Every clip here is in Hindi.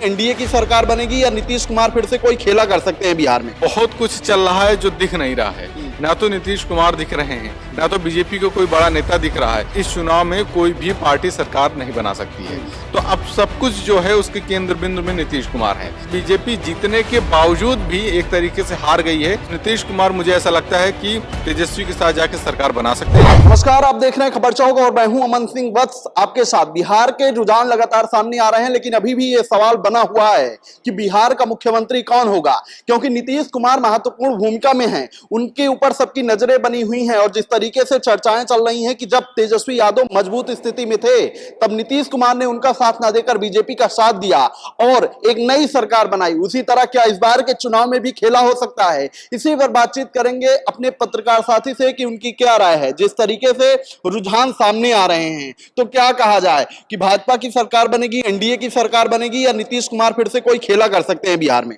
एनडीए की सरकार बनेगी या नीतीश कुमार फिर से कोई खेला कर सकते हैं बिहार में? बहुत कुछ चल रहा है जो दिख नहीं रहा है। ना तो नीतीश कुमार दिख रहे हैं, ना तो बीजेपी को कोई बड़ा नेता दिख रहा है। इस चुनाव में कोई भी पार्टी सरकार नहीं बना सकती है। तो अब सब कुछ जो है उसके केंद्र बिंदु में नीतीश कुमार है। बीजेपी जीतने के बावजूद भी एक तरीके से हार गई है। नीतीश कुमार मुझे ऐसा लगता है कि तेजस्वी के साथ जाकर सरकार बना सकते हैं। नमस्कार, आप देख रहे हैं खबर चौक और मैं हूं अमन सिंह वत्स आपके साथ। बिहार के रुझान लगातार सामने आ रहे हैं, लेकिन अभी भी ये सवाल बना हुआ है कि बिहार का मुख्यमंत्री कौन होगा, क्योंकि नीतीश कुमार महत्वपूर्ण भूमिका में हैं। उनके ऊपर सबकी नजरें बनी हुई हैं और जिस तरीके से चर्चाएं चल रही हैं कि जब तेजस्वी यादव मजबूत स्थिति में थे तब नीतीश कुमार ने उनका साथ ना देकर बीजेपी का साथ दिया और एक नई सरकार बनाई। उसी तरह क्या इस बार के चुनाव में भी खेला हो सकता है? इसी पर बातचीत करेंगे अपने पत्रकार साथी से कि उनकी क्या राय है। जिस तरीके से रुझान सामने आ रहे हैं तो क्या कहा जाए कि भाजपा की सरकार बनेगी, एनडीए की सरकार बनेगी या नीतीश कुमार फिर से कोई खेला कर सकते हैं बिहार में?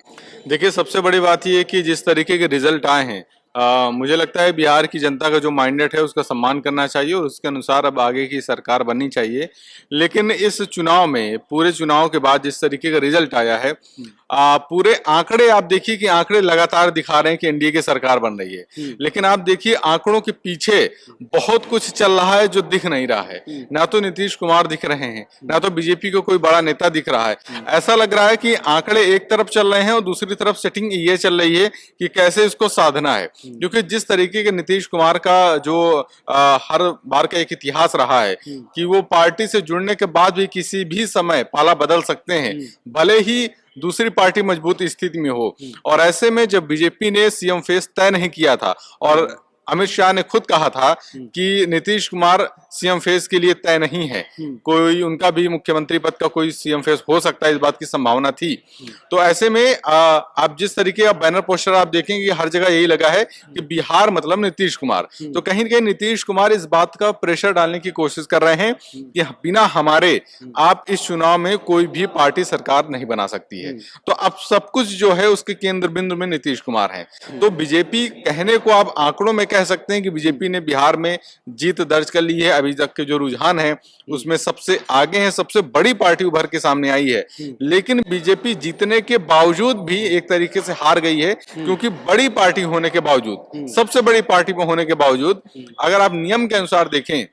देखिए, सबसे बड़ी बात यह है कि जिस तरीके के रिजल्ट आए हैं, मुझे लगता है बिहार की जनता का जो माइंडसेट है उसका सम्मान करना चाहिए और उसके अनुसार अब आगे की सरकार बननी चाहिए। लेकिन इस चुनाव में, पूरे चुनाव के बाद जिस तरीके का रिजल्ट आया है, पूरे आंकड़े आप देखिए कि आंकड़े लगातार दिखा रहे हैं कि एनडीए की सरकार बन रही है। लेकिन आप देखिए आंकड़ों के पीछे बहुत कुछ चल रहा है जो दिख नहीं रहा है। ना तो नीतीश कुमार दिख रहे हैं, ना तो बीजेपी को कोई बड़ा नेता दिख रहा है। ऐसा लग रहा है कि आंकड़े एक तरफ चल रहे हैं और दूसरी तरफ सेटिंग ये चल रही है कि कैसे इसको साधना है। क्योंकि जिस तरीके के नीतीश कुमार का जो हर बार का एक इतिहास रहा है कि वो पार्टी से जुड़ने के बाद भी किसी भी समय पाला बदल सकते हैं, भले ही दूसरी पार्टी मजबूत स्थिति में हो। और ऐसे में जब बीजेपी ने सीएम फेस तय नहीं किया था और अमित शाह ने खुद कहा था कि नीतीश कुमार सीएम फेस के लिए तय नहीं है, कोई उनका भी मुख्यमंत्री पद का कोई सीएम फेस हो सकता है, इस बात की संभावना थी। तो ऐसे में आप जिस तरीके का बैनर पोस्टर आप देखेंगे हर जगह यही लगा है कि बिहार मतलब नीतीश कुमार। तो कहीं न कहीं नीतीश कुमार इस बात का प्रेशर डालने की कोशिश कर रहे हैं कि बिना हमारे आप इस चुनाव में कोई भी पार्टी सरकार नहीं बना सकती है। तो अब सब कुछ जो है उसके केंद्र बिंदु में नीतीश कुमार है। तो बीजेपी कहने को आप आंकड़ों में कह सकते हैं कि बीजेपी ने बिहार में जीत दर्ज कर ली है। अभी तक के जो रुझान है उसमें सबसे आगे है, सबसे बड़ी पार्टी उभर के सामने आई है। लेकिन बीजेपी जीतने के बावजूद भी एक तरीके से हार गई है, क्योंकि बड़ी पार्टी होने के बावजूद, सबसे बड़ी पार्टी में होने के बावजूद, अगर आप नियम के अनुसार देखें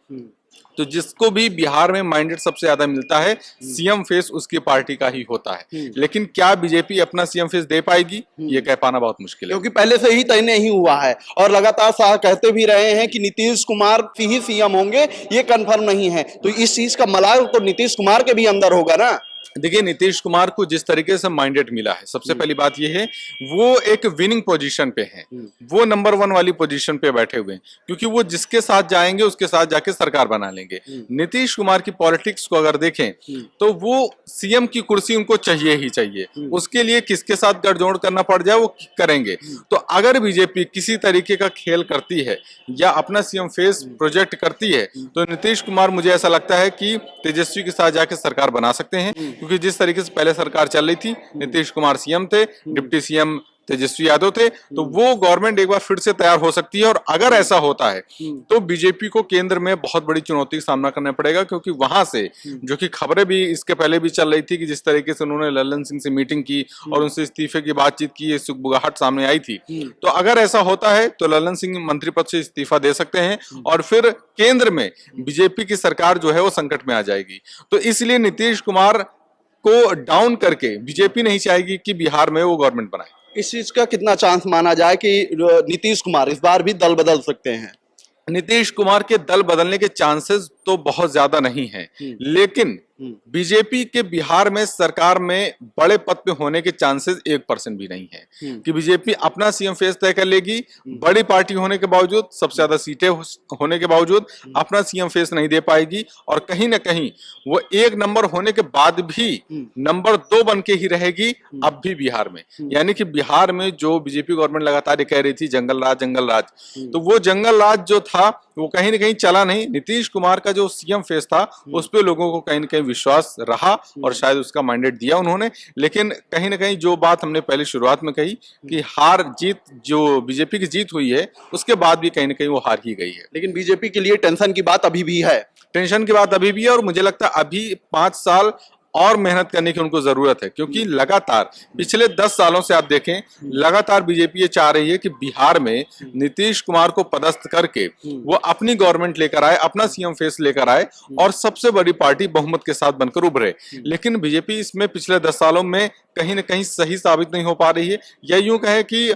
तो जिसको भी बिहार में माइंडेड सबसे ज्यादा मिलता है सीएम फेस उसकी पार्टी का ही होता है। लेकिन क्या बीजेपी अपना सीएम फेस दे पाएगी, ये कह पाना बहुत मुश्किल है, क्योंकि पहले से ही तय नहीं हुआ है और लगातार शाह कहते भी रहे हैं कि नीतीश कुमार ही सीएम होंगे, ये कंफर्म नहीं है। तो इस चीज का मलाल तो नीतीश कुमार के भी अंदर होगा ना। देखिए, नीतीश कुमार को जिस तरीके से माइंडेड मिला है, सबसे पहली बात यह है वो एक विनिंग पोजीशन पे है, वो नंबर 1 वाली पोजीशन पे बैठे हुए हैं, क्योंकि वो जिसके साथ जाएंगे उसके साथ जाके सरकार बना लेंगे। नीतीश कुमार की पॉलिटिक्स को अगर देखें तो वो सीएम की कुर्सी उनको चाहिए ही चाहिए, उसके लिए किसके साथ गठजोड़ करना पड़ जाए वो करेंगे। तो अगर बीजेपी किसी तरीके का खेल करती है या अपना सीएम फेस प्रोजेक्ट करती है तो नीतीश कुमार मुझे ऐसा लगता है कि तेजस्वी के साथ जाके सरकार बना सकते हैं। क्योंकि जिस तरीके से पहले सरकार चल रही थी, नीतीश कुमार सीएम थे, डिप्टी सीएम तेजस्वी यादव थे, तो वो गवर्नमेंट एक बार फिर से तैयार हो सकती है। और अगर ऐसा होता है तो बीजेपी को केंद्र में बहुत बड़ी चुनौती का सामना करना पड़ेगा, क्योंकि वहां से जो कि खबरें भी इसके पहले भी चल रही थी कि जिस तरीके से उन्होंने लल्लन सिंह से मीटिंग की और उनसे इस्तीफे की बातचीत की, सुगबुगाहट सामने आई थी। तो अगर ऐसा होता है तो लल्लन सिंह मंत्री पद से इस्तीफा दे सकते हैं और फिर केंद्र में बीजेपी की सरकार जो है वो संकट में आ जाएगी। तो इसलिए नीतीश कुमार को डाउन करके बीजेपी नहीं चाहेगी कि बिहार में वो गवर्नमेंट बनाए। इस चीज का कितना चांस माना जाए कि नीतीश कुमार इस बार भी दल बदल सकते हैं? नीतीश कुमार के दल बदलने के चांसेस तो बहुत ज्यादा नहीं है, लेकिन बीजेपी के बिहार में सरकार में बड़े पद पे होने के चांसेस 1% भी नहीं है कि बीजेपी अपना सीएम फेस तय कर लेगी। बड़ी पार्टी होने के बावजूद, सबसे ज्यादा सीटें होने के बावजूद अपना सीएम फेस नहीं दे पाएगी और कहीं ना कहीं वो 1 नंबर होने के बाद भी नंबर 2 बन के ही रहेगी अब भी बिहार में। यानी कि बिहार में जो बीजेपी गवर्नमेंट लगातार कह रही थी जंगल राज जंगल राज, तो वो जंगल राज जो था वो कहीं ना कहीं चला नहीं। नीतीश कुमार का जो सीएम फेस था उस पे लोगों को कहीं ना कहीं विश्वास रहा और शायद उसका मैंडेट दिया उन्होंने। लेकिन कहीं ना कहीं जो बात हमने पहले शुरुआत में कही कि हार जीत जो बीजेपी की जीत हुई है उसके बाद भी कहीं ना कहीं वो हार ही गई है। लेकिन बीजेपी के लिए टेंशन की बात अभी भी है। टेंशन की बात अभी भी है और मुझे लगता है अभी 5 साल और मेहनत करने की उनको जरूरत है, क्योंकि लगातार पिछले 10 सालों से आप देखें लगातार बीजेपी ये चाह रही है कि बिहार में नीतीश कुमार को पदस्थ करके वो अपनी गवर्नमेंट लेकर आए, अपना सीएम फेस लेकर आए और सबसे बड़ी पार्टी बहुमत के साथ बनकर उभरे। लेकिन बीजेपी इसमें पिछले 10 सालों में कहीं ना कहीं सही साबित नहीं हो पा रही है, या यूं कहें कि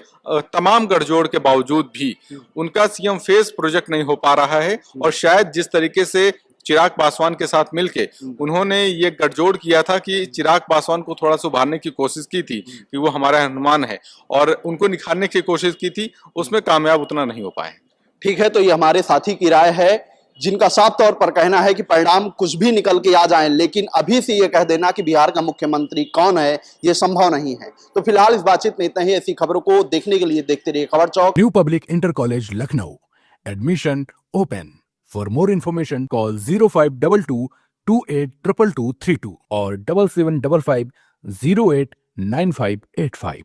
तमाम गठजोड़ के बावजूद भी उनका सीएम फेस प्रोजेक्ट नहीं हो पा रहा है। और शायद जिस तरीके से चिराग पासवान के साथ मिलके उन्होंने ये गठजोड़ किया था कि चिराग पासवान को थोड़ा सा उभारने की कोशिश की थी कि वो हमारा हनुमान है, और उनको निखारने की कोशिश की थी, उसमें कामयाब उतना नहीं हो पाए। ठीक है, तो ये हमारे साथी की राय है जिनका साफ तौर पर कहना है कि परिणाम कुछ भी निकल के आ जाएं, लेकिन अभी से ये कह देना कि बिहार का मुख्यमंत्री कौन है ये संभव नहीं है। तो फिलहाल इस बातचीत में इतना ही। ऐसी खबरों को देखने के लिए देखते रहिए खबर चौक। New public inter college Lucknow, admission open. For more information call 0522 282232 और 7755 089585।